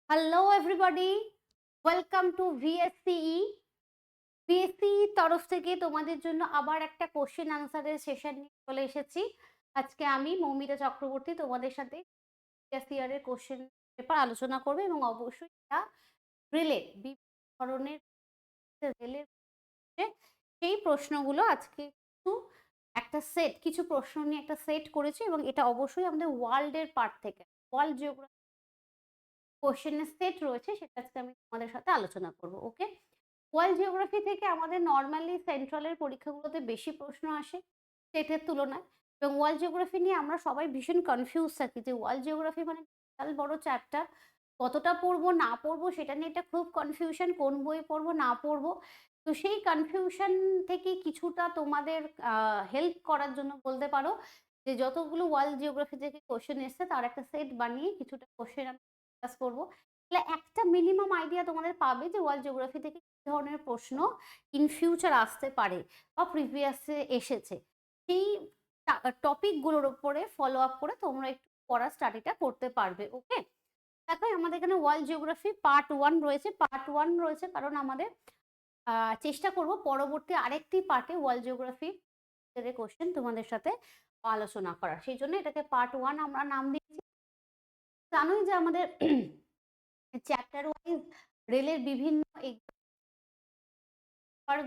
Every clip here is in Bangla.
Hello everybody, welcome to VSCE. VSCE তরফ থেকে তোমাদের জন্য আবার একটা কোশ্চেন আনসারের সেশন নিয়ে চলে এসেছি। আজকে আমি মৌমিতা চক্রবর্তী তোমাদের সাথে প্রিভিয়াস ইয়ারের কোশ্চেন পেপার আলোচনা করবে এবং অবশ্যই এটা রেলের বিভিন্ন ধরনের রেলের সেই প্রশ্নগুলো আজকে কিছু প্রশ্ন নিয়ে একটা সেট করেছি এবং এটা অবশ্যই আমাদের ওয়ার্ল্ডের পার্ট থেকে ওয়ার্ল্ড জিওগ্রাফি কোশ্চেনের সেট রয়েছে, সেটা আজকে আমি তোমাদের সাথে আলোচনা করব। ওকে, ওয়ার্ল্ড জিওগ্রাফি থেকে আমাদের নর্মালি সেন্ট্রালের পরীক্ষাগুলোতে বেশি প্রশ্ন আসে স্টেটের তুলনায়, এবং ওয়ার্ল্ড জিওগ্রাফি নিয়ে আমরা সবাই ভীষণ কনফিউজ থাকি যে ওয়ার্ল্ড জিওগ্রাফি মানে বিশাল বড় চ্যাপ্টার, কতটা পড়বো না পড়বো সেটা নিয়ে একটা খুব কনফিউশন, কোন বই পড়বো না পড়বো। তো সেই কনফিউশন থেকে কিছুটা তোমাদের হেল্প করার জন্য বলতে পারো যে যতগুলো ওয়ার্ল্ড জিওগ্রাফি থেকে কোশ্চেন এসছে তার একটা সেট বানিয়ে কিছুটা কোশ্চেন আমি ডিসকাস করবো। তাহলে একটা মিনিমাম আইডিয়া তোমাদের পাবে যে ওয়ার্ল্ড জিওগ্রাফি থেকে কি ধরনের প্রশ্ন ইন ফিউচার আসতে পারে বা প্রিভিয়াসে এসেছে। সেই টপিকগুলোর উপরে ফলো আপ করে তোমরা একটু পড়ার স্টাডিটা করতে পারবে। ওকে, দেখো আমাদের এখানে ওয়ার্ল্ড জিওগ্রাফি পার্ট 1 রয়েছে। পার্ট 1 রয়েছে কারণ আমাদের চেষ্টা করব পরবর্তী আরেকটি পার্টে ওয়ার্ল্ড জিওগ্রাফি কোশ্চেন তোমাদের সাথে আলোচনা করার, সেই জন্য এটাকে পার্ট 1 আমরা নাম দিয়েছি। জানোই যে আমাদের চ্যাপ্টার ওয়াইজ রেলের বিভিন্ন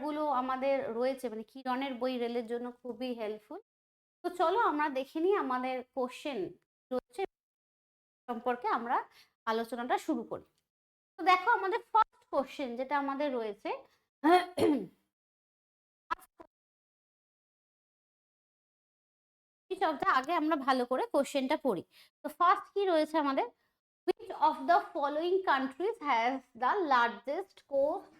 গুলো আমাদের রয়েছে, মানে কিরণের বই রেলের জন্য খুবই হেল্পফুল। তো চলো আমরা দেখে নিই আমাদের কোশ্চেন রয়েছে সম্পর্কে আমরা আলোচনাটা শুরু করি। তো দেখো আমাদের ফার্স্ট কোশ্চেন যেটা আমাদের রয়েছে, আগে আমরা ভালো করে কোশ্চেনটা পড়ি। তো ফার্স্ট কি রয়েছে আমাদের, which of the following countries has the largest coast?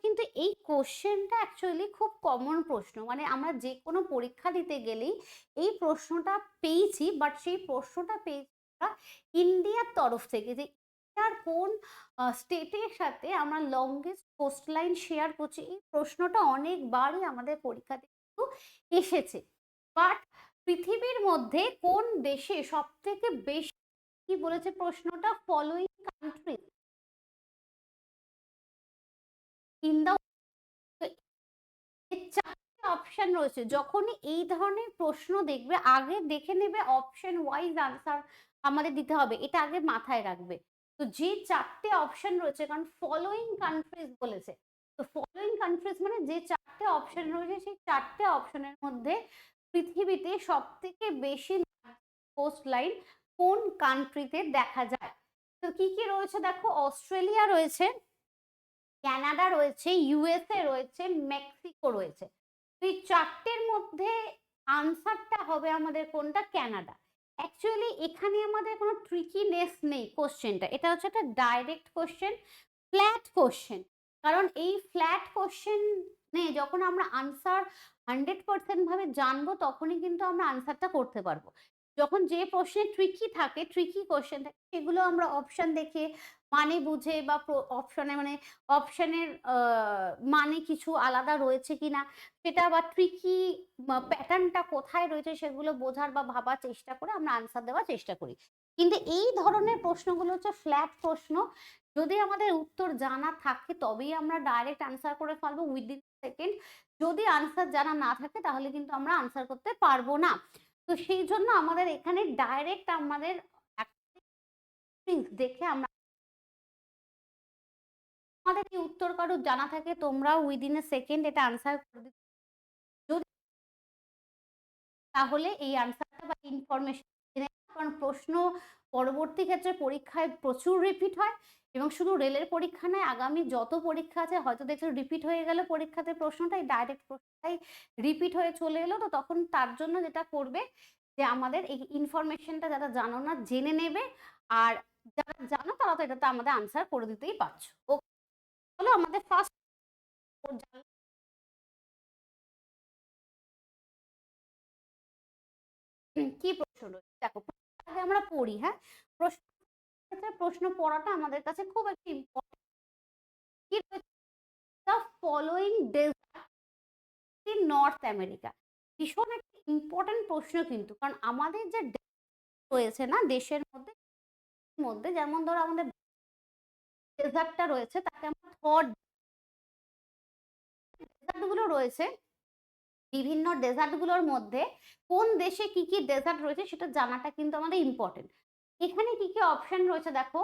কিন্তু এই কোশ্চেনটা অ্যাকচুয়ালি খুব কমন প্রশ্ন, মানে আমরা যে কোনো পরীক্ষা দিতে গেলেই এই প্রশ্নটা পেয়েছি, বাট সেই প্রশ্নটা পেয়েছি ইন্ডিয়ার তরফ থেকে যে ইন্ডিয়ার কোন স্টেটের সাথে আমরা লংগেস্ট কোস্ট লাইন শেয়ার করছি। এই প্রশ্নটা অনেকবারই আমাদের পরীক্ষাতে কিন্তু এসেছে, বাট পৃথিবীর মধ্যে কোন দেশে সব থেকে বেশি কি বলেছে প্রশ্নটা, ফলোইং কান্ট্রি ইন দ্য চারটে অপশন রয়েছে। যখনই এই ধরনের প্রশ্ন দেখবে আগে দেখে নেবে অপশন ওয়াইজ আনসার আমাদের দিতে হবে, এটা আগে মাথায় রাখবে। তো যে চারটে অপশন রয়েছে, কারণ ফলোইং কান্ট্রিজ বলেছে, তো ফলোইং কান্ট্রিজ মানে যে চারটে অপশন রয়েছে সেই চারটে অপশনের মধ্যে পৃথিবীতে সব থেকে বেশি কোস্ট লাইন কোন কান্ট্রিতে দেখা যায়। তো কি কি রয়েছে দেখো, অস্ট্রেলিয়া রয়েছে, কানাডা রয়েছে, ইউএসএ রয়েছে, মেক্সিকো রয়েছে। তো এই চারটের মধ্যে আনসারটা হবে আমাদের কোনটা, কানাডা। অ্যাকচুয়ালি এখানে আমাদের কোনো ট্রিকিনেস নেই কোশ্চেনটা, এটা হচ্ছে একটা ডাইরেক্ট কোশ্চেন, ফ্ল্যাট কোশ্চেন। কারণ এই ফ্ল্যাট কোশ্চেন যখন আমরা আনসার 100% ভাবে জানবো তখনই কিন্তু আমরা আনসারটা করতে পারবো। যখন যে প্রশ্নে ট্রিকি থাকে, ট্রিকি কোশ্চেন থাকে, সেগুলো আমরা অপশন দেখে মানে বুঝে বা অপশনে মানে অপশনের মানে কিছু আলাদা রয়েছে কিনা সেটা বা ট্রিকি প্যাটার্নটা কোথায় রয়েছে সেগুলো বোঝার বা ভাবার চেষ্টা করে আমরা আনসার দেওয়ার চেষ্টা করি। কিন্তু এই ধরনের প্রশ্নগুলো হচ্ছে ফ্ল্যাট প্রশ্ন, যদি আমাদের উত্তর জানা থাকে তবেই আমরা ডাইরেক্ট আনসার করে ফেলবো উইদিন সেকেন্ড। যদি আনসার জানা না থাকে তাহলে কিন্তু আমরা আনসার করতে পারবো না। তো সেই জন্য আমাদের এখানে ডাইরেক্ট আমাদের দেখে আমরা, আমাদের এই উত্তর কারো জানা থাকে তোমরা উইদিন এ সেকেন্ড এটা আনসার করে দিতে, যদি তাহলে এই আনসারটা বা ইনফরমেশন, কারণ প্রশ্ন পরবর্তী ক্ষেত্রে পরীক্ষায় প্রচুর রিপিট হয়, এবং শুধু রেলের পরীক্ষা নয়, আগামী যত পরীক্ষা আছে হয়তো দেখছো রিপিট হয়ে গেল পরীক্ষাতে প্রশ্নটাই, ডাইরেক্ট প্রশ্নটাই রিপিট হয়ে চলে এলো। তো তখন তার জন্য যেটা করবে যে আমাদের এই ইনফরমেশনটা যারা জানো না জেনে নেবে, আর যারা জানো তারা তো এটাতে আমাদের আনসার করে দিতেই পারছো। ওকে, চলো আমাদের ফার্স্ট কি প্রশ্ন রয়েছে দেখো, আগে আমরা পড়ি। হ্যাঁ, প্রশ্ন প্রশ্ন পড়াটা আমাদের কাছে খুব একটা ইম্পর্টেন্ট। কি রয়েছে, the following desert in North America. ভীষণ একটা ইম্পর্টেন্ট প্রশ্ন কিন্তু, কারণ আমাদের যে রয়েছে না দেশের মধ্যে মধ্যে, যেমন ধরো আমাদের ডেজার্টটা রয়েছে, তাকে আমরা থর ডেজার্ট গুলো রয়েছে, বিভিন্ন ডেজার্ট গুলোর মধ্যে কোন দেশে কি কি ডেজার্ট রয়েছে সেটা জানাটা কিন্তু আমাদের ইম্পর্টেন্ট। এখানে কি কি অপশন রয়েছে দেখো,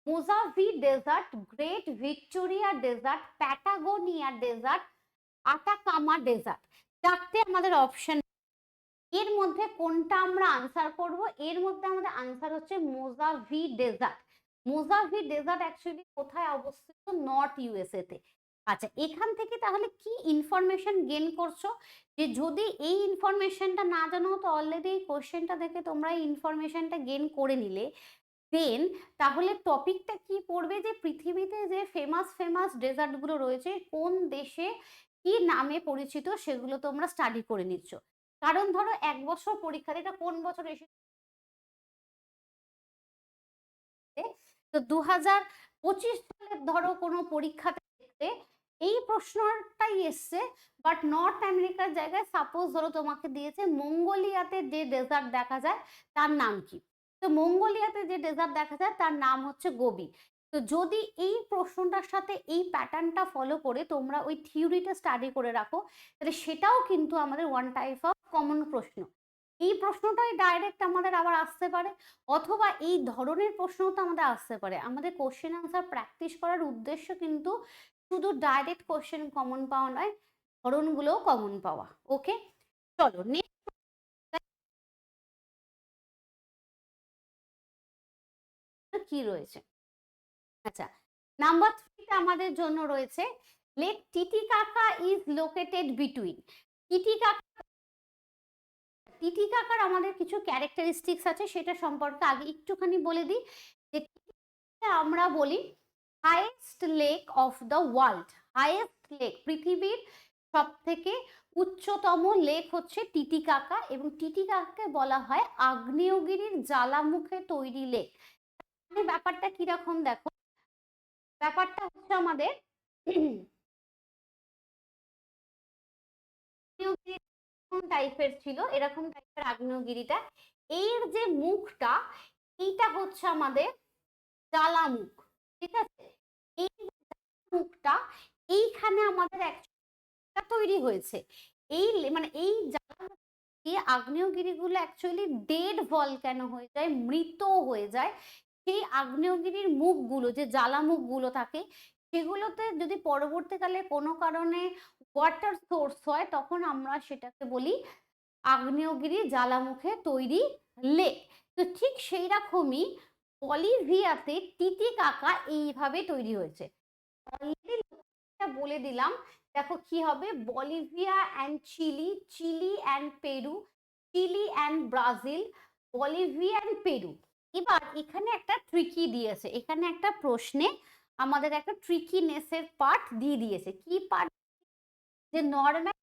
Mojave desert, great Victoria desert, Patagonia desert, Atacama desert, চারটে আমাদের অপশন। এর মধ্যে কোনটা আমরা আনসার করব? এর মধ্যে আমাদের আনসার হচ্ছে মোজাভি ডেজার্ট। মোজাভি ডেজার্ট অ্যাকচুয়ালি কোথায় অবস্থিত? নর্থ ইউএসএ তে। আচ্ছা, এখান থেকে তাহলে কি ইনফরমেশন গেইন করছো? যে যদি এই ইনফরমেশনটা না জানো, তো অলরেডি এই কোশ্চেনটা দেখে তোমরা এই ইনফরমেশনটা গেইন করে নিলে, দেন তাহলে টপিকটা কি পড়বে? যে পৃথিবীতে যে ফেমাস ফেমাস ডেজার্ট গুলো রয়েছে কোন দেশে কি নামে পরিচিত সেগুলো তোমরা স্টাডি করে নিচ্ছ। কারণ ধরো 1 বছর পরীক্ষা, এটা কোন বছর এসেছে? তো 2025 সালে ধরো কোনো পরীক্ষাতে দেখতে এই প্রশ্নটাই এসছে, বাট নর্থ আমেরিকার জায়গায় সাপোজ ধরো তোমাকে দিয়েছে মঙ্গোলিয়াতে যে ডেজার্ট দেখা যায় তার নাম কি? তো মঙ্গোলিয়াতে যে ডেজার্ট দেখা যায় তার নাম হচ্ছে গোবি। তো যদি এই প্রশ্নটার সাথে এই প্যাটার্নটা ফলো করে তোমরা ওই থিওরিটা স্টাডি করে রাখো, তাহলে সেটাও কিন্তু আমাদের ওয়ান টাইপ অফ কমন প্রশ্ন। এই প্রশ্নটাই ডাইরেক্ট আমাদের আবার আসতে পারে, অথবা এই ধরনের প্রশ্নও তো আমাদের আসতে পারে। আমাদের কোশ্চেন আনসার প্র্যাকটিস করার উদ্দেশ্য কিন্তু শুধু ডাইরেক্ট কোশ্চেন কমন পাওয়া নয়, ধরনগুলোও কমন পাওয়া। ওকে, চলো নেক্সট কি রয়েছে। আচ্ছা, নাম্বার 3 আমাদের জন্য রয়েছে lake Titicaca is located between. টিটিকাকার আমাদের কিছু ক্যারেক্টারিস্টিক্স আছে, সেটা সম্পর্কে আগে একটুখানি বলে দিই। যে আমরা বলি highest lake of the world, highest lake, পৃথিবীর সব থেকে উচ্চতম লেক হচ্ছে টিটিকাকা, এবং টিটিকাকাকে বলা হয় আগ্নেয়গিরির জ্বালামুখে তৈরি লেক। ব্যাপারটা কিরকম দেখো, ব্যাপারটা হচ্ছে আমাদের টাইপের ছিল, এরকম টাইপের আগ্নেয়গিরিটা। এর যে মুখটা, এইটা হচ্ছে আমাদের জ্বালামুখ, ঠিক আছে? এই মুখটা এইখানে আমাদের একটা তৈরি হয়েছে। এই মানে এই জ্বালামুখ দিয়ে আগ্নেয়গিরিগুলো অ্যাকচুয়ালি ডেড ভলক্যানো হয়ে যায়, মৃত হয়ে যায়। সেই আগ্নেয়গিরির মুখগুলো, যে জ্বালামুখগুলো থাকে, সেগুলোতে যদি পরবর্তীকালে কোনো কারণে ওয়াটার সোর্স হয়, তখন আমরা সেটাকে বলি আগ্নেয়গিরি জ্বালামুখে তৈরি লেক। তো ঠিক সেই রকমই বলিভিয়াতে টিটিকাকা এইভাবে তৈরি হয়েছে। বলে দিলাম, দেখো কি হবে, Bolivia and Chile, Chile and Peru, Chile and Brazil, Bolivia and Peru. এবার এখানে একটা ট্রিকি দিয়েছে, এখানে একটা প্রশ্নে আমাদের একটা ট্রিকিনেসের পার্ট দিয়ে দিয়েছে। কি পার্ট? যে নরমাল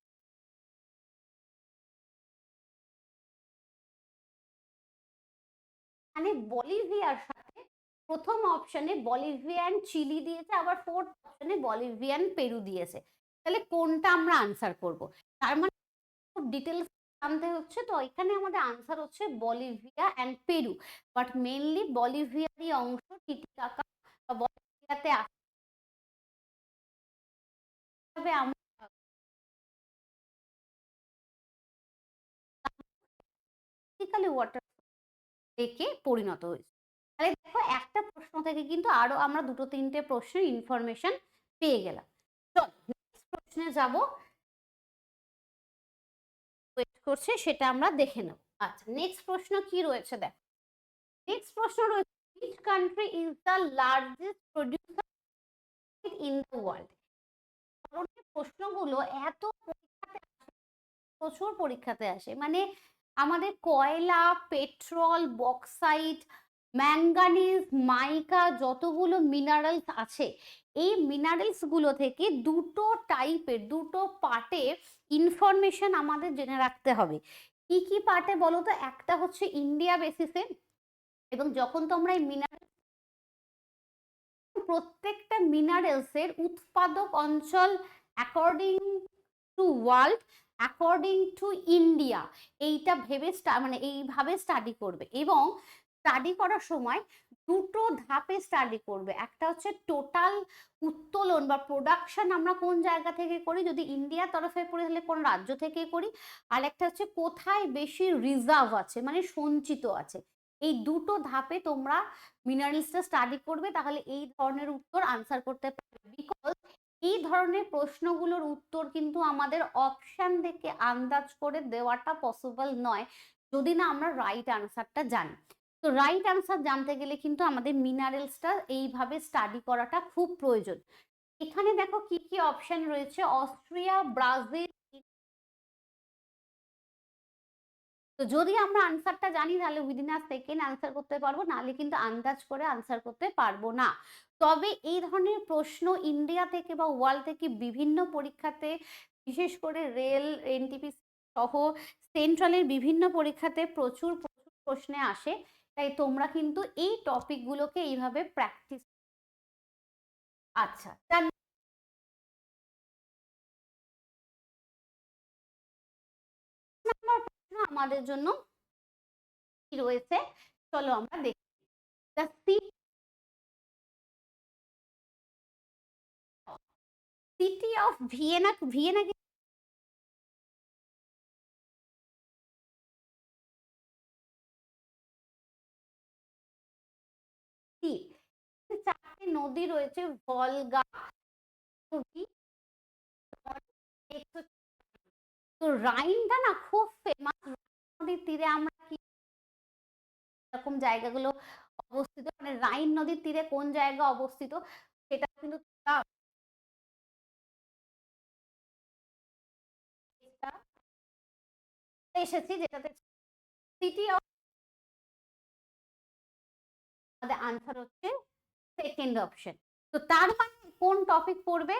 মানে বলিভিয়ার সাথে প্রথম অপশনে বলিভিয়ান চিলি দিয়েছে, আবার ফোর্থ অপশনে বলিভিয়ান পেরু দিয়েছে। তাহলে কোনটা আমরা আনসার করব? তার মানে খুব ডিটেলস জানতে হচ্ছে। তো এখানে আমাদের আনসার হচ্ছে Bolivia and Peru, but mainly বলিভিয়ারই অংশ টিটিকাকা বা বলিভিয়াতে আসবে। আমরা ওয়াটার লেকে পরিণত হয়েছে। তাহলে দেখো একটা প্রশ্ন থেকে কিন্তু আরো আমরা 2-3টে প্রশ্নের ইনফরমেশন পেয়ে গেলাম। চল নেক্সট প্রশ্নে যাব, ওয়েট করছে সেটা আমরা দেখে নেব। আচ্ছা, নেক্সট প্রশ্ন কি রয়েছে দেখো। নেক্সট প্রশ্ন রয়েছে which country is the largest producer in the world? ধরনের প্রশ্নগুলো এত প্রচুর পরীক্ষাতে আসে, মানে আমাদের কয়লা, পেট্রোল, বক্সাইট, ম্যাঙ্গানিজ, মাইকা, যতগুলো মিনারেলস আছে, এই মিনারেলস গুলো থেকে দুটো টাইপের, দুটো পার্টের ইনফরমেশন আমাদের জেনে রাখতে হবে। কি কি পার্টে বলো তো? একটা হচ্ছে ইন্ডিয়া বেসিসে, এবং যখন তোমরা এই মিনারেল, প্রত্যেকটা মিনারেলসের উৎপাদক অঞ্চল according to world, according to India, এইটা ভেবে মানে এইভাবে স্টাডি করবে। এবং স্টাডি করার সময় দুটো ধাপে স্টাডি করবে। একটা হচ্ছে টোটাল উত্তোলন বা প্রোডাকশন আমরা কোন জায়গা থেকে করি, যদি ইন্ডিয়ার তরফে করি তাহলে কোন রাজ্য থেকে করি, আর একটা হচ্ছে কোথায় বেশি রিজার্ভ আছে মানে সঞ্চিত আছে। এই দুটো ধাপে তোমরা মিনারেলসটা স্টাডি করবে, তাহলে এই ধরনের উত্তর আনসার করতে পারবে। বিকজ এই ধরনের প্রশ্নগুলোর উত্তর কিন্তু আমাদের অপশন থেকে আন্দাজ করে দেওয়াটা পসিবল নয় যদি না আমরা রাইট আনসারটা জানি। তো রাইট আনসার জানতে গেলে কিন্তু আমাদের মিনারেলসটা এইভাবে স্টাডি করাটা খুব প্রয়োজন। এখানে দেখো কি কি অপশন রয়েছে, অস্ট্রিয়া, ব্রাজিল। তো যদি আমরা আনসারটা জানি তাহলে উইদিন আ সেকেন্ড আনসার করতে পারবো, নাহলে কিন্তু আন্দাজ করে আনসার করতে পারবো না। তবে এই ধরনের প্রশ্ন ইন্ডিয়া থেকে বা ওয়ার্ল্ড থেকে বিভিন্ন পরীক্ষাতে, বিশেষ করে রেল, এনটিপিসি সহ সেন্ট্রালের বিভিন্ন পরীক্ষাতে প্রচুর প্রচুর প্রশ্নে আসে। তাই তোমরা কিন্তু এই টপিকগুলোকে এইভাবে প্র্যাকটিস। আচ্ছা, আমাদের জন্য কি রয়েছে চলো আমরা দেখি। The city of Vienna, Vienna কি? চারটে নদী রয়েছে, ভলগা, তো রাইনটা না খুব ফেমাস। নদীর তীরে আমরা কি এরকম জায়গাগুলো অবস্থিত, মানে রাইন নদীর তীরে কোন জায়গা অবস্থিত সেটা কিন্তু এসেছি, যেটাতে সিটি অফ, আমাদের আনসার হচ্ছে সেকেন্ড অপশন। তো তার মানে কোন টপিক পড়বে,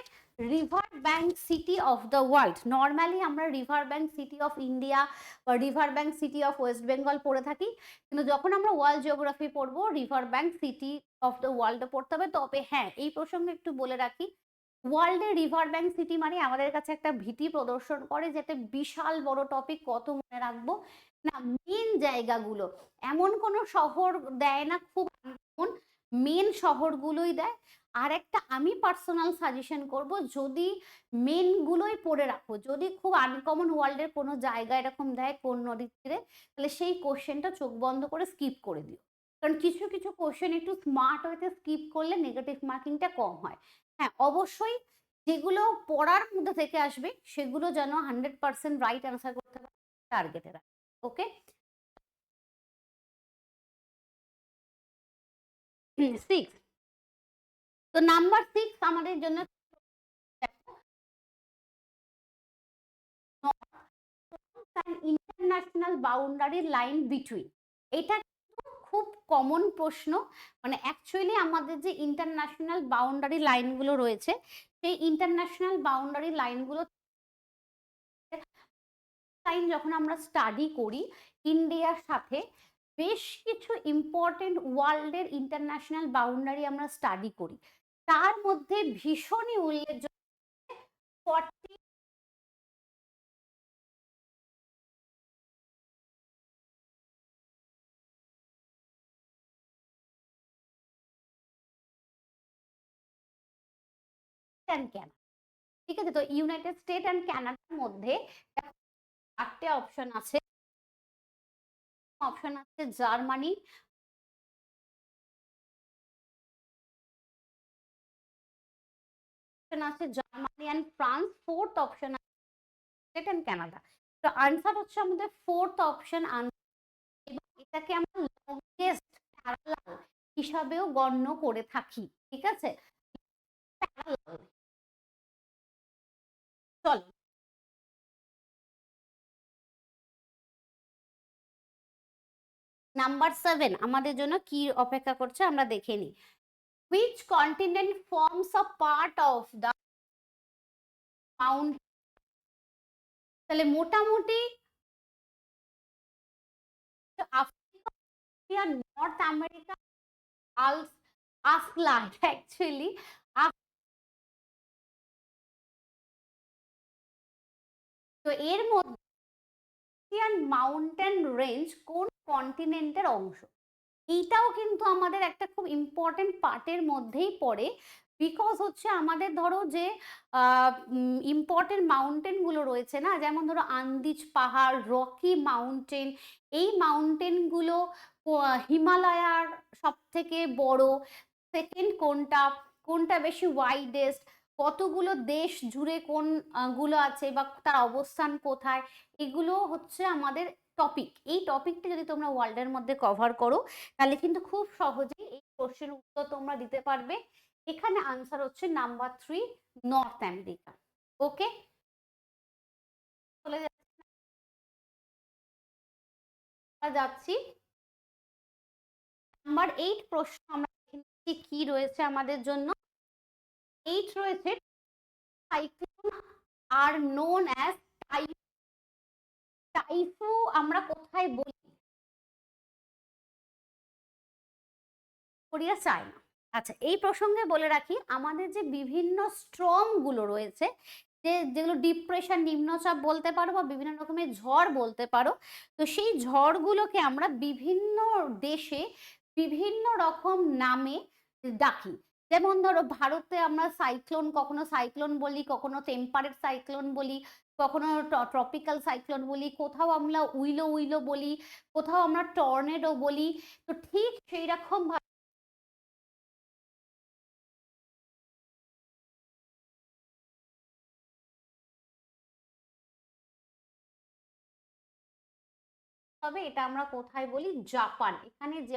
river bank city of the world. Normally আমরা river bank city of India বা river bank city of West Bengal পড়ে থাকি, কিন্তু যখন আমরা ওয়ার্ল্ড জিওগ্রাফি পড়বো river bank city of the world পড়তে হবে। তবে হ্যাঁ, এই প্রসঙ্গে একটু বলে রাখি, ওয়ার্ল্ডে রিভার ব্যাংক সিটি মানে আমাদের কাছে একটা ভীতি প্রদর্শন করে, যেটা বিশাল বড় টপিক, কত মনে রাখবো না। মেন জায়গাগুলো, এমন কোন শহর দেয় না, খুব মেন শহরগুলোই দেয়। আর একটা আমি পার্সোনাল সাজেশন করব, যদি মেন গুলোই পড়ে রাখো, যদি খুব আনকমন ওয়ার্ল্ডের কোনো জায়গা এরকম দেয় কোন নদীর তীরে, তাহলে সেই কোশ্চেনটা চোখ বন্ধ করে স্কিপ করে দিও। কারণ কিছু কিছু কোশ্চেন একটু স্মার্ট ওয়েতে স্কিপ করলে নেগেটিভ মার্কিংটা কম হয়। হ্যাঁ, অবশ্যই যেগুলো পড়ার মধ্যে থেকে আসবে সেগুলো যেন 100% রাইট আনসার করতে পারে, টার্গেটে রাখবে। ওকে, 6। তো নাম্বার 6 আমাদের জন্য ইন্টারন্যাশনাল বাউন্ডারি লাইন বিটুইন। এটা খুব কমন প্রশ্ন, মানে অ্যাকচুয়ালি আমাদের যে ইন্টারন্যাশনাল বাউন্ডারি লাইনগুলো রয়েছে, সেই ইন্টারন্যাশনাল বাউন্ডারি লাইনগুলো লাইন যখন আমরা স্টাডি করি ইন্ডিয়ার সাথে, বেশ কিছু ইম্পর্টেন্ট ওয়ার্ল্ডের ইন্টারন্যাশনাল বাউন্ডারি আমরা স্টাডি করি, তার মধ্যে ভীষণই উল্লেখযোগ্য 40 অ্যান্ড ক্যানাডা। ঠিক আছে, তো ইউনাইটেড স্টেট অ্যান্ড ক্যানাডার মধ্যে 4টে অপশন আছে। অপশন আছে জার্মানি, অপশন আছে Germany and France, fourth option আছে স্টেট অ্যান্ড কানাডা। তো আনসার হচ্ছে আমাদের ফোর্থ অপশন আনসার, এবং এটাকে আমরা লংগেস্ট প্যারালাল হিসাবেও গণ্য করে থাকি। ঠিক আছে, চলো নাম্বার 7 আমাদের জন্য কি অপেক্ষা করছে আমরা দেখে নিই। Which continent forms a part of the Mount, তাহলে মোটামুটি আফ্রিকা, নর্থ আমেরিকা, আলস, আসলা অ্যাকচুয়ালি, তো এর মধ্যে মাউন্টেন রেঞ্জ কোন কন্টিনেন্টের অংশ, এইটাও কিন্তু আমাদের একটা খুব ইম্পর্টেন্ট পার্টের মধ্যেই পড়ে, বিকজ হচ্ছে আমাদের ধরো যে ইম্পর্টেন্ট মাউন্টেন গুলো রয়েছে না, যেমন ধরো আন্দিজ পাহাড়, রকি মাউন্টেন, এই মাউন্টেন গুলো হিমালয়ার সব থেকে বড়, সেকেন্ড কোনটা, কোনটা বেশি ওয়াইডেস্ট, কতগুলো দেশ জুড়ে কোন গুলো আছে বা তার অবস্থান কোথায়, এগুলো হচ্ছে আমাদের টপিক। এই টপিকটা যদি তোমরা ওয়ার্ল্ডের মধ্যে কভার করো তাহলে কিন্তু খুব সহজেই এই কোশ্চেন উত্তর তোমরা দিতে পারবে। এখানে আনসার হচ্ছে নাম্বার 3, নর্থ আমেরিকা। ওকে, চলে যাচ্ছি নাম্বার 8 প্রশ্ন। আমরা কি রয়েছে আমাদের জন্য। 8 রয়েছে, cyclone are known as Taifu আমরা কোথায় বলি? Korea, China. আচ্ছা, এই প্রসঙ্গে বলে রাখি আমাদের যে বিভিন্ন স্ট্রম গুলো রয়েছে, যেগুলো ডিপ্রেশন, নিম্নচাপ বলতে পারো বা বিভিন্ন রকমের ঝড় বলতে পারো, তো সেই ঝড়গুলোকে আমরা বিভিন্ন দেশে বিভিন্ন রকম নামে ডাকি। যেমন ধরো ভারতে আমরা সাইক্লোন, কখনো সাইক্লোন বলি, কখনো টেম্পারেট সাইক্লোন বলি, কখনো ট্রপিক্যাল সাইক্লোন বলি, কোথাও আমরা উইলো উইলো বলি, কোথাও আমরা টর্নেডো বলি। তো ঠিক সেই রকম ভাবে এটা আমরা কোথায় বলি? জাপান। এখানে যে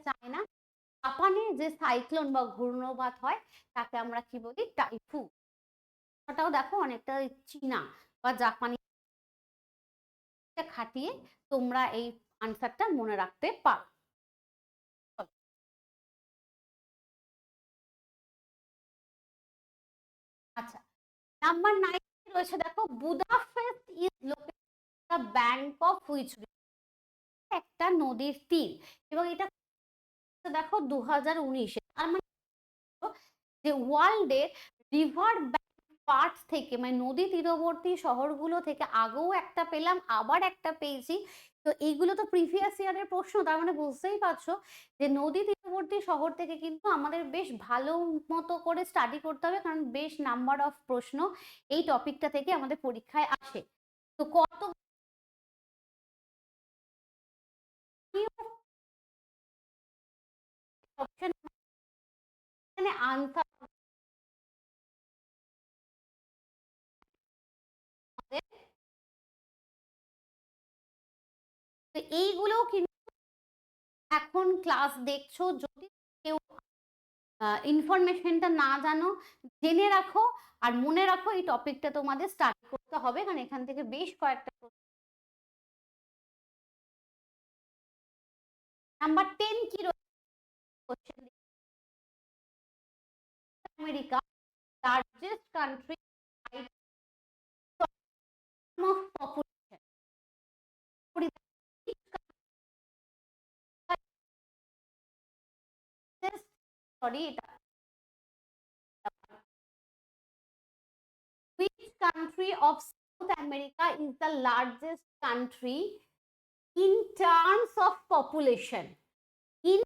চায়না, জাপানে যে সাইক্লোন বা ঘূর্ণবাত হয় তাকে আমরা কি বলি? টাইফু। ওটাও দেখো অনেকটা চীনা বা জাপানি খাটিয়ে তোমরা এই আনসারটা মনে রাখতে পারো। আচ্ছা, নাম্বার 9 রয়েছে দেখো, Budapest is located the bank of which river? একটা নদীর তীর, এবং এটা দেখো 2019-এ। তার মানে যে ওয়ার্ল্ডের রিভার পার্ট থেকে, মানে নদী তীরবর্তী শহরগুলো থেকে আগেও একটা পেলাম, আবার একটা পেয়েছি। তো এইগুলো তো প্রিভিয়াস ইয়ারের প্রশ্ন, তার মানে বুঝতেই পারছো যে নদী তীরবর্তী শহর থেকে কিন্তু আমাদের বেশ ভালো মতো করে স্টাডি করতে হবে, কারণ বেশ নাম্বার অফ প্রশ্ন এই টপিকটা থেকে আমাদের পরীক্ষায় আসে। তো কত অপশন আনসার, তো এইগুলোও কিন্তু এখন ক্লাস দেখছো, যদি কেউ ইনফরমেশনটা না জানো, জেনে রাখো আর মনে রাখো এই টপিকটা তোমাদের স্টার্ট করতে হবে, কারণ এখান থেকে বেশ কয়েকটা। নাম্বার 10 কি রয়েছে? America largest country of population. Sorry, এটা which country of South America is the largest country in terms of population? In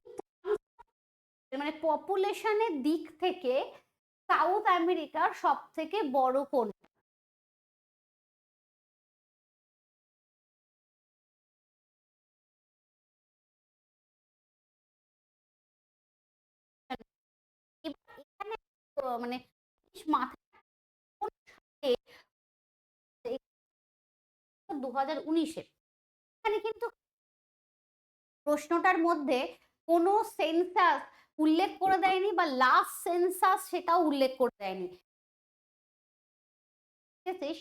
মানে পপুলেশনের দিক থেকে সাউথ আমেরিকার সব থেকে বড় কোন? এখানে মানে মাথায় 2019-এ এখানে কিন্তু প্রশ্নটার মধ্যে কোনো সেন্সাস উল্লেখ করে দেয়নি, বা লাস্ট সেন্সাস সেটাও উল্লেখ করে দেয়নি।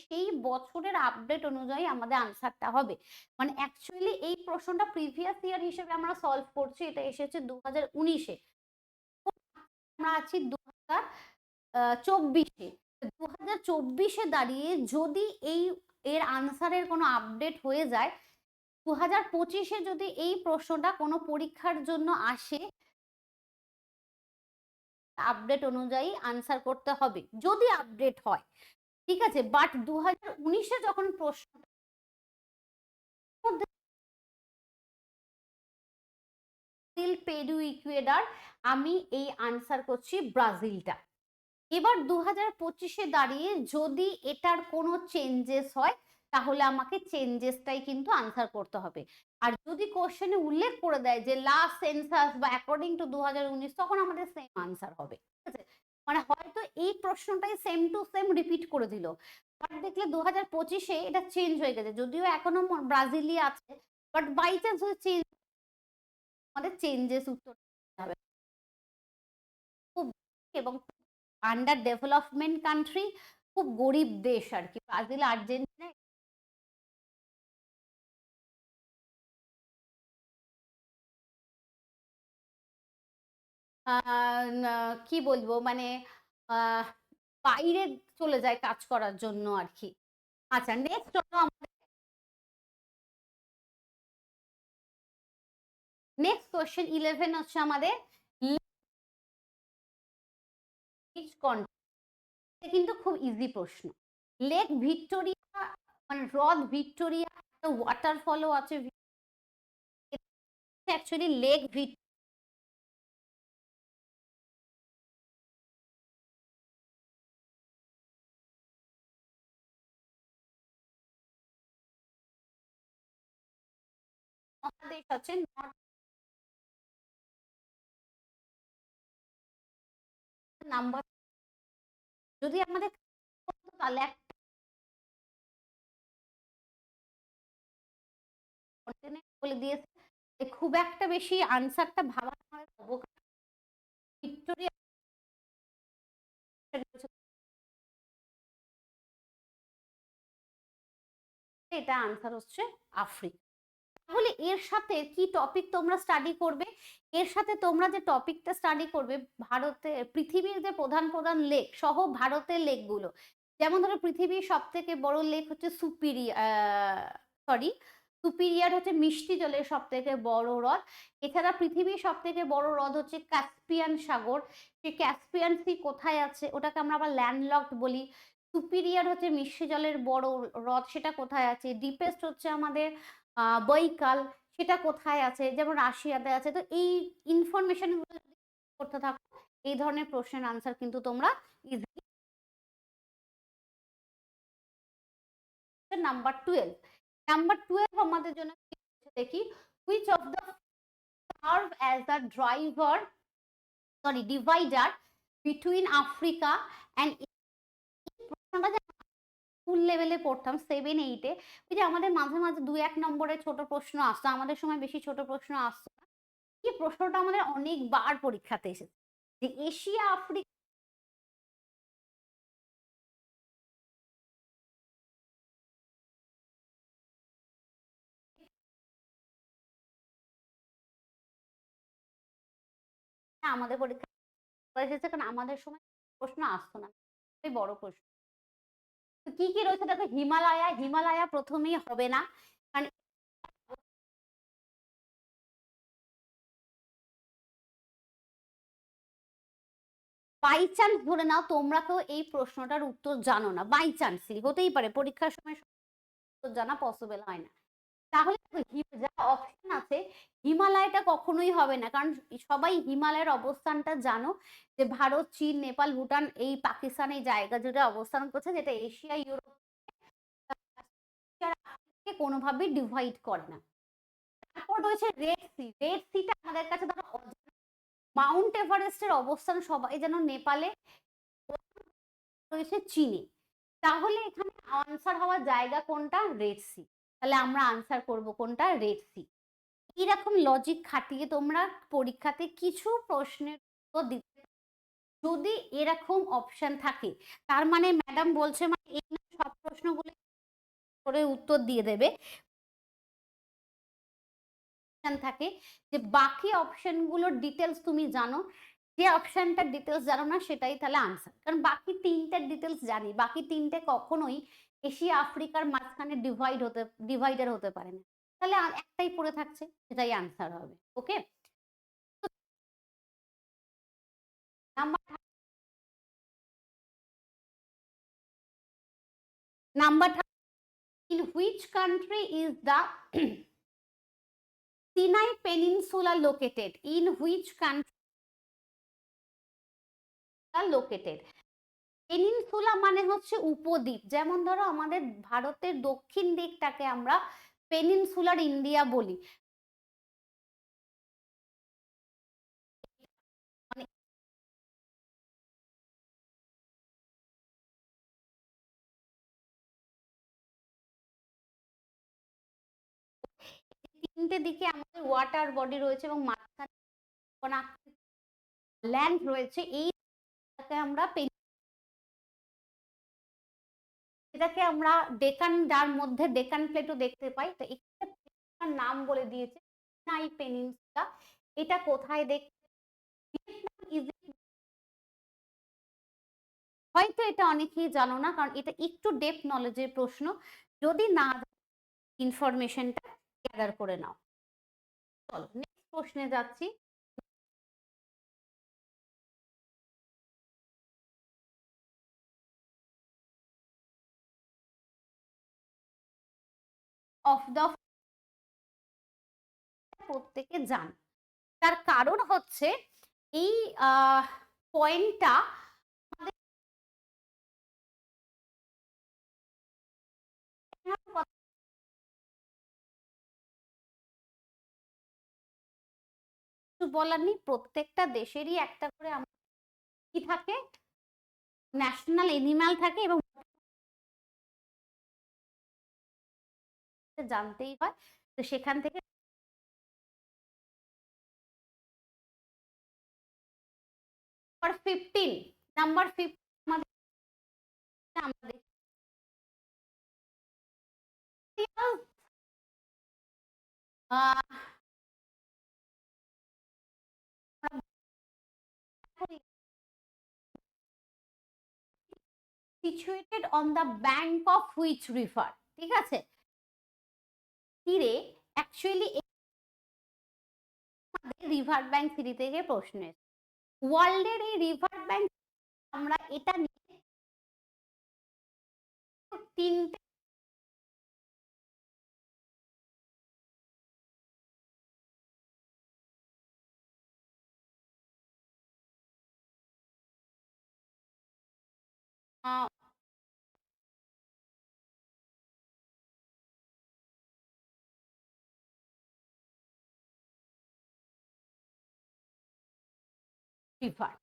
সেই বছরের আপডেট অনুযায়ী আমাদের আনসারটা হবে। মানে অ্যাকচুয়ালি এই প্রশ্নটা প্রিভিয়াস ইয়ার হিসেবে আমরা সলভ করছি, এটা এসেছে 2019-এ, আমরা আছি 2024-এ। 2024-এ দাঁড়িয়ে যদি এর আনসারের কোনো আপডেট হয়ে যায়, 2025-এ যদি এই প্রশ্নটা কোনো পরীক্ষার জন্য আসে, আপডেট অনুযায়ী আনসার করতে হবে, যদি আপডেট হয়। ঠিক আছে, বাট 2019-এ যখন প্রশ্ন পেরু ইকুয়েডর, আমি এই আনসার করছি ব্রাজিলটা। এবার 2025-এ দাঁড়িয়ে যদি এটার কোনো চেঞ্জেস হয় তাহলে আমাকে চেঞ্জেসটাই কিন্তু আনসার করতে হবে। আর যদি কোশ্চেনে উল্লেখ করে দেয় যে লাস্ট সেন্সাস বা অ্যাকর্ডিং টু 2019, তখন আমাদের সেম আনসার হবে। ঠিক আছে, মানে হয়তো এই প্রশ্নটাই সেম টু সেম রিপিট করে দিল, বাট দেখলে 2025-এ এটা চেঞ্জ হয়ে গেছে, যদিও এখনো ব্রাজিলই আছে, বাট বাই চান্স চেঞ্জ, আমাদের চেঞ্জেস উত্তর হবে। খুব এবং আন্ডার ডেভেলপমেন্ট কান্ট্রি, খুব গরিব দেশ আর কি ব্রাজিল, আর্জেন্টিনা। কি বলবো, মানে বাইরে চলে যায় কাজ করার জন্য আর কি। আচ্ছা, নেক্সট হলো আমাদের, নেক্সট কোশ্চেন 11 হচ্ছে আমাদের কিন্তু খুব ইজি প্রশ্ন। লেক ভিক্টোরিয়া, মানে হ্রদ ভিক্টোরিয়া, একটা ওয়াটারফলও আছে অ্যাকচুয়ালি লেক ভিক্টোরিয়া। মহাদেশ হচ্ছে নর্থ, নাম্বার যদি আমাদের তাহলে একটা কন্টিনেন্ট বলে দিয়েছে, খুব একটা বেশি আনসারটা ভাবা ভিক্টোরিয়া, এটা আনসার হচ্ছে আফ্রিকা। তাহলে এর সাথে কি টপিক তোমরা স্টাডি করবে? এর সাথে তোমরা যে টপিকটা স্টাডি করবে, ভারতে পৃথিবীর যে প্রধান প্রধান লেক সহ ভারতের লেকগুলো, যেমন ধরো পৃথিবীর সব থেকে বড় লেক হচ্ছে সুপিরিয়ার হচ্ছে মিষ্টি জলের সব থেকে বড় হ্রদ। এছাড়া পৃথিবীর সব থেকে বড় হ্রদ হচ্ছে ক্যাসপিয়ান সাগর। সেই ক্যাসপিয়ান সি কোথায় আছে, ওটাকে আমরা আবার ল্যান্ডলকড বলি। সুপিরিয়ার হচ্ছে মিষ্টি জলের বড় হ্রদ, সেটা কোথায় আছে? ডিপেস্ট হচ্ছে আমাদের বৈকাল, সেটা কোথায় আছে? যেমন রাশিয়াতে আছে। তো এই ইনফরমেশন করতে থাকো, এই ধরনের প্রশ্নের আনসার কিন্তু তোমরা ইজিলি। নাম্বার 12, নাম্বার 12 আমাদের জন্য দেখি, which of the serve as the divider between Africa and, school লেভেলে পড়তাম 7-8-এ, ওই যে আমাদের মাঝে মাঝে 2-1 নম্বরের ছোট প্রশ্ন আসতো, আমাদের সময় বেশি ছোট প্রশ্ন আসতো না। এই প্রশ্নটা আমাদের অনেকবার পরীক্ষাতে এসেছে, যে এশিয়া আফ্রিকা, আমাদের পরীক্ষা এসেছে, কারণ আমাদের সময় প্রশ্ন আসতো না, বড় প্রশ্ন। কি কি রয়েছে দেখো, হিমালয়া, হিমালয়া প্রথমেই হবে না, কারণ বাই চান্স ধরে নাও তোমরা কেউ এই প্রশ্নটার উত্তর জানো না, বাই চান্সলি হতেই পারে, পরীক্ষার সময় উত্তর জানা পসিবল হয় না, তাহলে যা অপশন আছে হিমালয়টা কখনোই হবে না, কারণ সবাই হিমালয়ের অবস্থানটা জানো, যে ভারত, চীন, নেপাল, ভুটান, এই পাকিস্তান, এই জায়গা জুড়ে অবস্থান করছে, যেটা এশিয়া, ইউরোপ কোনোভাবেই ডিভাইড করে না। তারপর রয়েছে রেড সি, রেড সিটা আমাদের কাছে ধরো, মাউন্ট এভারেস্টের অবস্থান সবাই যেন নেপালে, রয়েছে চীনে, তাহলে এখানে আনসার হওয়ার জায়গা কোনটা? Red Sea. তাহলে আমরা আনসার করব কোনটা? Red C. এরকম লজিক খাটিয়ে তোমরা পরীক্ষাতে কিছু প্রশ্নের উত্তর দিতে, যদি এরকম অপশন থাকে, তার মানে ম্যাডাম বলছে মানে এই না সব প্রশ্নগুলো করে উত্তর দিয়ে দেবে, থাকে যে বাকি অপশনগুলোর ডিটেলস তুমি জানো, যে অপশনটার ডিটেলস জানো না সেটাই তাহলে আনসার, কারণ বাকি তিনটার ডিটেলস জানি, বাকি তিনটে কখনোই এশিয়া আফ্রিকার মাঝখানে ডিভাইডার হতে পারে না, তাহলে একটাই পড়ে থাকছে, সেটাই আনসার হবে। Okay, number number in which country is the Sinai Peninsula located? In which country are located? Peninsula মানে হচ্ছে উপদ্বীপ, যেমন ধরো আমাদের ভারতের দক্ষিণ দিকটাকে আমরা পেনিনসুলার ইন্ডিয়া বলি, মানে তিনটে দিকে আমাদের ওয়াটার বডি রয়েছে এবং মাঝখানে ল্যান্ড রয়েছে, এই আমরা এটাকে আমরা ডেকান, যার মধ্যে ডেকান প্লেটও দেখতে পাই, তো এখানে নাম বলে দিয়েছে সিনাই পেনিনসুলা। এটা কোথায় দেখতে, হয়তো এটা অনেকেই জানো না, কারণ এটা একটু ডেপথ নলেজের প্রশ্ন, যদি না ইনফরমেশনটা গ্যাদার করে নাও। চলো নেক্সট প্রশ্নে যাচ্ছি। অফ দ্য প্রত্যেকে জান, তার কারণ হচ্ছে এই পয়েন্টটা বলার নেই, প্রত্যেকটা দেশেরই একটা করে কি থাকে, ন্যাশনাল এনিম্যাল থাকে, এবং জানতেই হয়, তো সেখান থেকে নাম্বার 15, নাম্বার 15 আমাদের situated on the bank of which river? ঠিক আছে, তীরে অ্যাকচুয়ালি রিভার ব্যাংক থ্রি থেকে প্রশ্ন এসেছে। ওয়ার্ল্ডের এই রিভার ব্যাংক আমরা এটা নিয়ে তিনটে রিভার,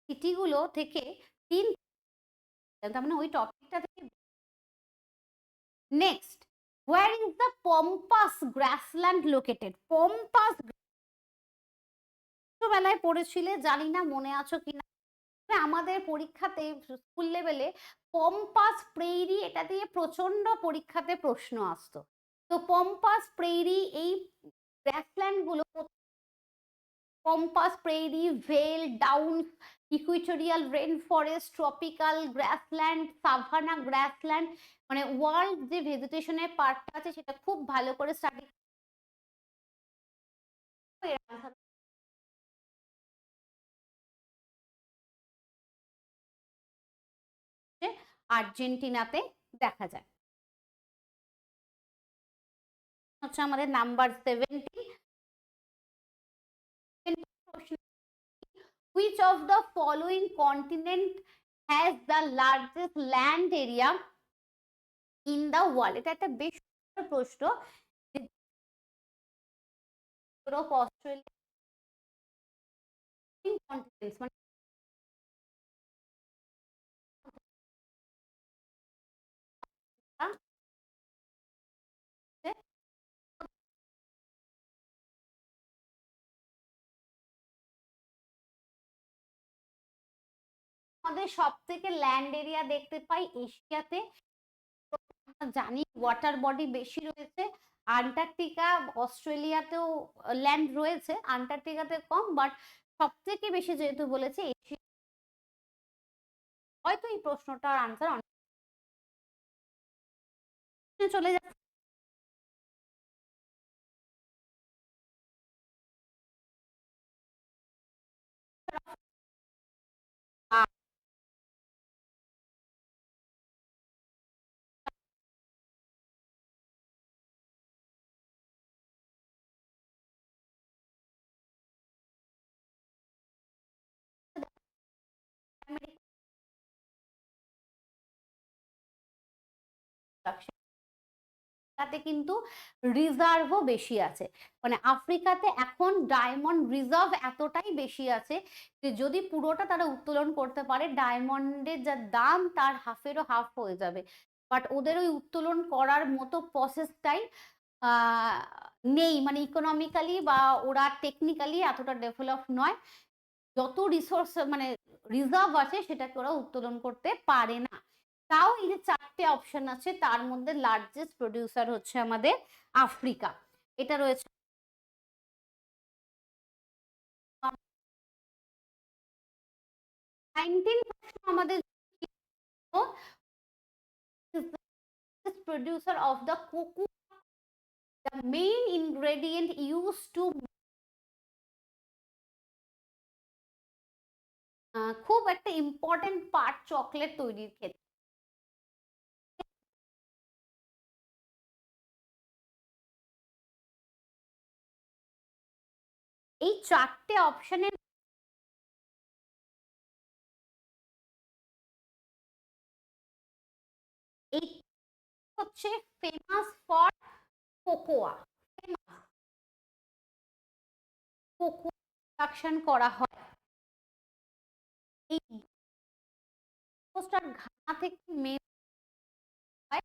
সিটিগুলো থেকে তিন, তার মানে ওই টপিকটা থেকে। Next, where is the pampas grassland located? Pampas ছোটবেলায় পড়েছিলে, জানি না মনে আছো কিনা, আমাদের পরীক্ষাতে স্কুল লেভেলে পম্পাস প্রেইরি এটা দিয়ে প্রচন্ড পরীক্ষাতে প্রশ্ন আসতো। তো পম্পাস প্রেইরি এই গ্রাসল্যান্ড গুলো, pampas prairie, veld, down, equatorial rain forest, tropical grassland, savanna grassland, মানে ওয়ার্ল্ড যে ভেজিটেশনের পার্টটা আছে সেটা খুব ভালো করে স্টাডি। আর্জেন্টিনাতে দেখা যায়। হচ্ছে আমাদের number 70, which of the following continent has the largest land area in the world? এটা একটা বেশ প্রশ্ন, ইউরোপ, অস্ট্রেলিয়া, কন্টিনেন্টস, মানে আমাদের সব থেকে ল্যান্ড এরিয়া দেখতে পাই এশিয়াতে, জানি ওয়াটার বডি বেশি রয়েছে, আন্টার্কটিকা, অস্ট্রেলিয়াতেও ল্যান্ড রয়েছে, আন্টার্কটিকাতে কম, বাট সব থেকে বেশি যেহেতু বলেছে এশিয়া, হয়তো এই প্রশ্নটার আনসার অনেক চলে যাচ্ছে। তাতে কিন্তু রিজার্ভও বেশি আছে। মানে আফ্রিকাতে এখন ডায়মন্ড রিজার্ভ এতটাই বেশি আছে যে যদি পুরোটা তারা উত্তোলন করতে পারে ডায়মন্ডের যা দাম তার হাফেরও হাফ হয়ে যাবে। বাট ওদের ওই উত্তোলন করার মতো প্রসেসটাই নেই, মানে ইকোনমিক্যালি বা ওরা টেকনিক্যালি এতটা ডেভেলপ নয়। যত রিসোর্স মানে রিজার্ভ আছে সেটাকে ওরা উত্তোলন করতে পারে না। তাও এই যে 4টে অপশন আছে তার মধ্যে লার্জেস্ট প্রডিউসার হচ্ছে আমাদের আফ্রিকা। এটা রয়েছে 19% আমাদের producer of the cocoa, the main ingredient use to খুব একটা ইম্পর্টেন্ট পার্ট চকলেট তৈরির ক্ষেত্রে। এই 4টে অপশনের এই হচ্ছে famous for cocoa, cocoa production করা হয় এই পোস্টার ঘানা থেকে মেন হয়,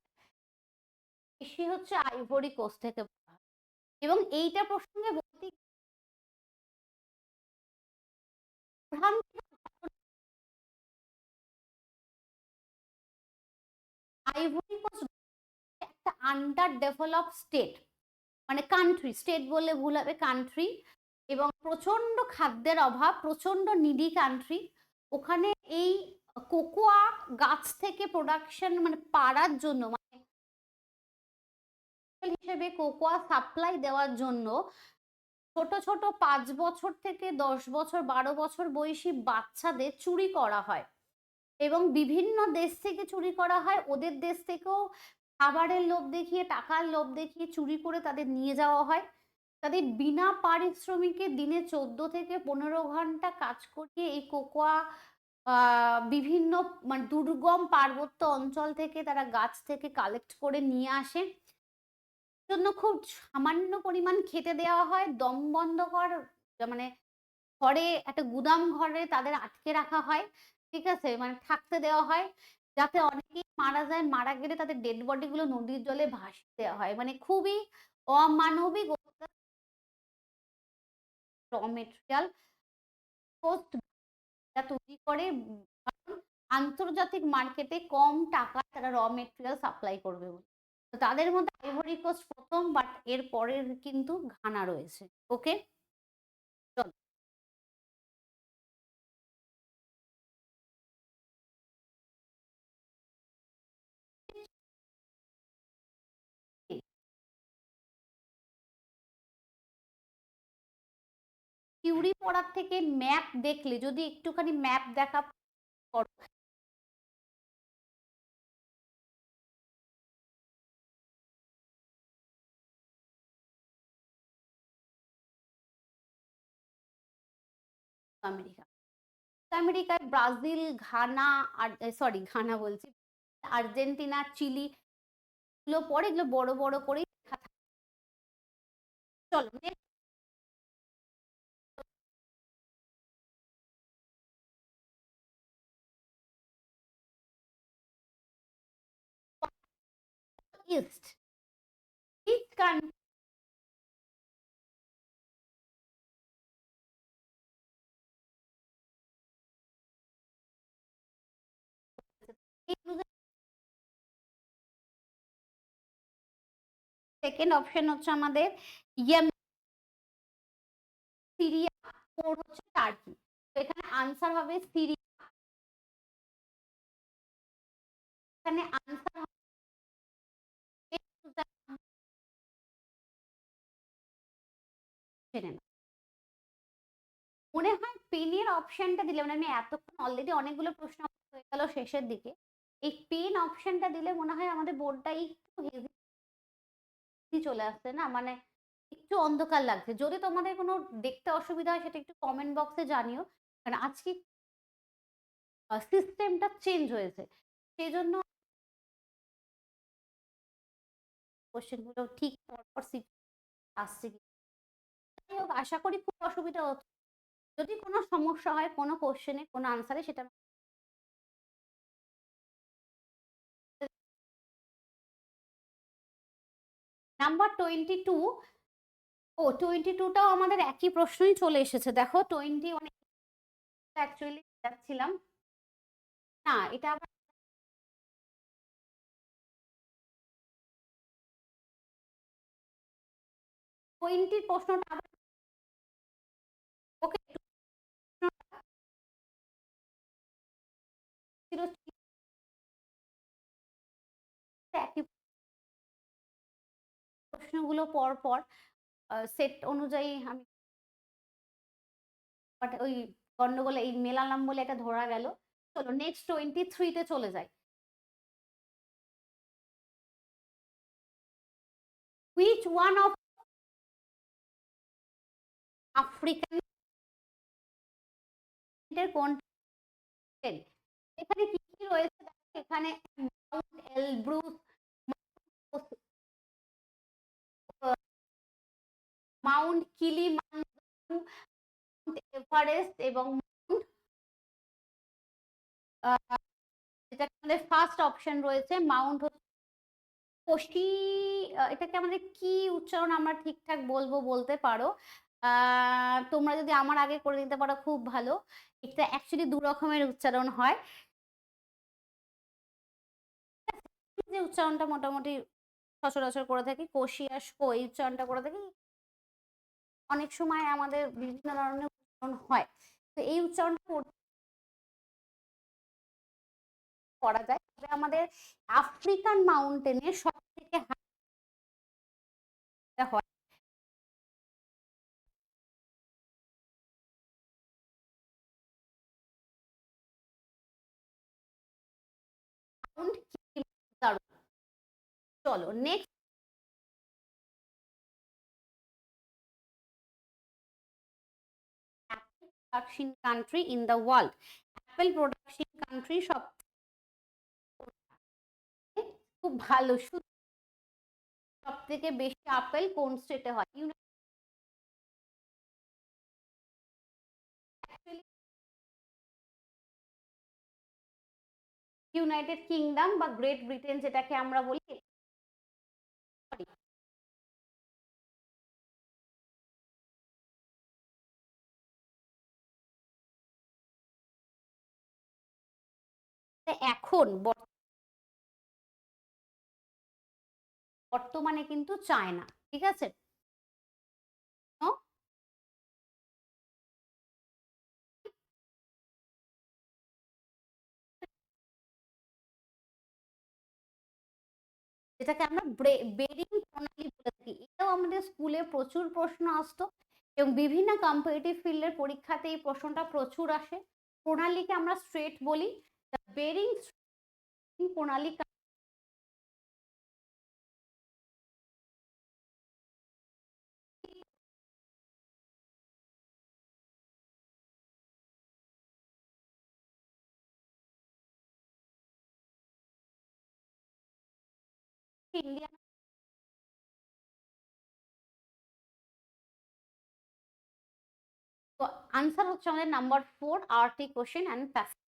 বেশি হচ্ছে আইভরি কোস্ট থেকে। এবং এইটা প্রসঙ্গে বলতে আইভরি কোস্ট একটা আন্ডার ডেভেলপ স্টেট, মানে কান্ট্রি, স্টেট বললে ভুল হবে, কান্ট্রি, এবং প্রচন্ড খাদ্যের অভাব, প্রচন্ড নিডি কান্ট্রি। ওখানে এই কোকোয়া গাছ থেকে প্রোডাকশন মানে পাড়ার জন্য, মানে হিসেবে কোকোয়া সাপ্লাই দেওয়ার জন্য ছোট ছোট 5 বছর থেকে 10 বছর 12 বছর বয়সী বাচ্চাদের চুরি করা হয় এবং বিভিন্ন দেশ থেকে চুরি করা হয়। ওদের দেশ থেকেও খাবারের লোভ দেখিয়ে, টাকার লোভ দেখিয়ে চুরি করে তাদের নিয়ে যাওয়া হয়। তাদের বিনা পারিশ্রমিকে দিনে 14 থেকে 15 ঘন্টা কাজ করিয়ে এই কোকোয়া বিভিন্ন মানে দুর্গম পার্বত্য অঞ্চল থেকে তারা গাছ থেকে কালেক্ট করে নিয়ে আসে। জন্য খুব সামান্য পরিমাণ খেতে দেওয়া হয়, দম বন্ধ কর মানে ঘরে একটা গুদাম ঘরে তাদের আটকে রাখা হয়, ঠিক আছে, মানে থাকতে দেওয়া হয়, যাতে অনেকেই মারা যায়, মারা গেলে তাদের ডেড বডি গুলো নদীর জলে ভাসিয়ে দেওয়া হয়। মানে খুবই অমানবিক র মেটেরিয়াল তৈরি করে, আন্তর্জাতিক মার্কেটে কম টাকায় তারা র মেটেরিয়াল সাপ্লাই করবে বলে। তো তাদের মধ্যে আইভরি কোস্ট প্রথম, বাট এর পরের কিন্তু ঘানা রয়েছে। ওকে, চল থিওরি পড়ার থেকে ম্যাপ দেখলে, যদি একটুখানি ম্যাপ দেখা করো, আমেরিকা, আমেরিকায় ব্রাজিল, ঘানা, আর সরি ঘানা বলছি, আর্জেন্টিনা, চিলি এগুলো পরে, এগুলো বড় বড় করে লেখা থাকে। চলো east, east country second option হচ্ছে আমাদের ইয়েমেন, সিরিয়া, ফোর হচ্ছে টার্কি। তো এখানে আনসার হবে সিরিয়া, এখানে আনসার হবে মনে হয় পেনের অপশনটা দিলে, মানে আমি এতক্ষণ অলরেডি অনেকগুলো প্রশ্ন হয়ে গেল শেষের দিকে, এই পেন অপশনটা দিলে মনে হয় আমাদের বোর্ডটা একটু হেজি চলে আসছে না, মানে একটু অন্ধকার লাগছে। যদি তোমাদের কোনো দেখতে অসুবিধা হয় সেটা একটু কমেন্ট বক্সে জানিও, কারণ আজকে সিস্টেমটা চেঞ্জ হয়েছে, সেই জন্য কোশ্চেনগুলো ঠিক পরপর আসছে কি। যাই হোক, আশা করি খুব অসুবিধা হচ্ছে। যদি কোনো সমস্যা হয় কোনো কোশ্চেনে কোনো আনসারে, সেটা নাম্বার 22। ও 22টাও আমাদের একই প্রশ্নই চলে এসেছে। দেখো 21 অ্যাকচুয়ালি যাচ্ছিলাম না, এটা আবার 20 প্রশ্নটা আবার ওকে ছিল একই প্রশ্নগুলো পর পর সেট অনুযায়ী আমি ওই গন্ডগোলে এই মেলালাম বলে এটা ধরা গেল। চলো নেক্সট 23 তে চলে যাই। Which one of African continent? এখানে কি কি রয়েছে দেখো, এখানে Mount Elbrus, Mount Kilimanjaro, Mount Everest এবং মাউন্ট যেটা আমাদের ফার্স্ট অপশন রয়েছে মাউন্ট কোশি। এটাকে আমাদের কি উচ্চারণ আমরা ঠিকঠাক বলবো, বলতে পারো। তোমরা যদি আমার আগে করে দিতে পারো খুব ভালো। এটা অ্যাকচুয়ালি দু রকমের উচ্চারণ হয়। যে উচ্চারণটা মোটামুটি সচরাচর করে থাকি, কোশিয়াস কো, এই উচ্চারণটা করে থাকি। অনেক সময় আমাদের বিভিন্ন ধরনের উচ্চারণ হয়, তো এই উচ্চারণটা করা যায়। তবে আমাদের আফ্রিকান মাউন্টেনে সব থেকে হয় মাউন্ট কিলিমাঞ্জারো। চলো next, Apple production country in the world. Apple production country সব খুব ভালো, সব থেকে বেশি আপেল কোন স্টেটে হয়? ইউনাইটেড কিংডম বা গ্রেট ব্রিটেন যেটাকে আমরা বলি। এখন বর্তমানে কিন্তু চায়না, ঠিক আছে। যেটাকে আমরা বেরিং প্রণালী বলে থাকি, এটাও আমাদের স্কুলে প্রচুর প্রশ্ন আসতো এবং বিভিন্ন কম্পিটিটিভ ফিল্ডের পরীক্ষাতে এই প্রশ্নটা প্রচুর আসে। প্রণালীকে আমরা স্ট্রেট বলি। বেরিং প্রণালী ইন্ডিয়া। তো আনসার হচ্ছে আমাদের number 4, Arctic ocean and Pacific.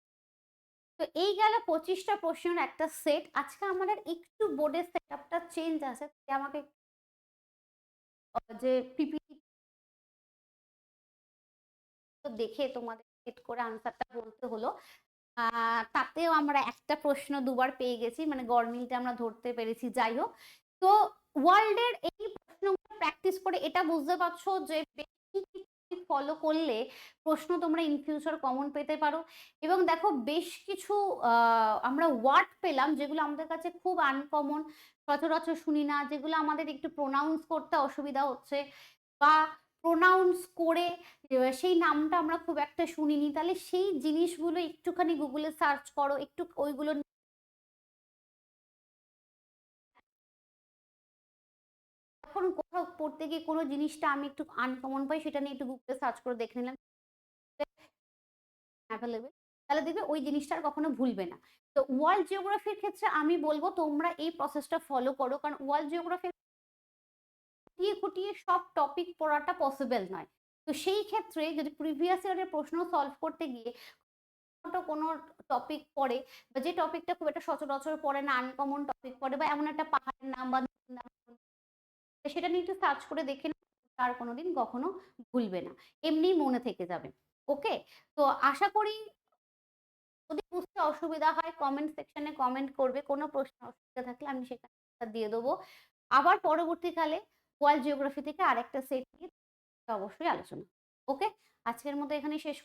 তো এই গেল 25টা প্রশ্নের একটা সেট। আজকে আমাদের একটু বোর্ডের সেট আপটা চেঞ্জ আছে, আমাকে যে পিপিটি দেখে তোমাদের সেট করে আনসারটা বলতে হলো। তাতেও আমরা একটা প্রশ্ন দুবার পেয়ে গেছি, মানে গরমিলটা আমরা ধরতে পেরেছি। যাই হোক, তো ওয়ার্ল্ডের এই প্রশ্নগুলো প্র্যাকটিস করে এটা বুঝতে পারছো যে ফলো করলে প্রশ্ন তোমরা ইন ফিউচার কমন পেতে পারো। এবং দেখো বেশ কিছু আমরা ওয়ার্ড পেলাম যেগুলো আমাদের কাছে খুব আনকমন, সচরাচর শুনি না, যেগুলো আমাদের একটু প্রোনাউন্স করতে অসুবিধা হচ্ছে, বা প্রোনাউন্স করে সেই নামটা আমরা খুব একটা শুনিনি। তাহলে সেই জিনিসগুলো একটুখানি গুগলে সার্চ করো, একটু ওইগুলো এখন কোথাও পড়তে গিয়ে কোনো জিনিসটা আমি একটু আনকমন পাই, সেটা নিয়ে একটু গুগলে সার্চ করে দেখে নিলাম, অ্যাভেলেবেল। তাহলে দেখবে ওই জিনিসটা আর কখনো ভুলবে না। তো ওয়ার্ল্ড জিওগ্রাফির ক্ষেত্রে আমি বলব তোমরা এই প্রসেসটা ফলো করো, কারণ ওয়ার্ল্ড জিওগ্রাফি খুঁটিয়ে খুঁটিয়ে সব টপিক পড়াটা পসিবল নয়। তো সেই ক্ষেত্রে যদি প্রিভিয়াস ইয়ারের প্রশ্ন সলভ করতে গিয়ে কোনো টপিক পড়ে বা যে টপিকটা খুব একটা সচরাচর পড়ে না, আনকমন টপিক পড়ে বা এমন একটা পাহাড়ের নাম বা নদীর নাম, সেটা নিয়ে একটু সার্চ করে দেখে নাও, আর কোনোদিন কখনো ভুলবে না, এমনিই মনে থেকে যাবে। ওকে, তো আশা করি যদি বুঝতে অসুবিধা হয় কমেন্ট সেকশনে কমেন্ট করবে, কোনো প্রশ্ন অসুবিধা থাকলে আমি সেখানে দিয়ে দেবো। আবার পরবর্তীকালে ওয়ার্ল্ড জিওগ্রাফি থেকে আরেকটা সেট নিয়ে অবশ্যই আলোচনা। ওকে, আজকের মতো এখানেই শেষ।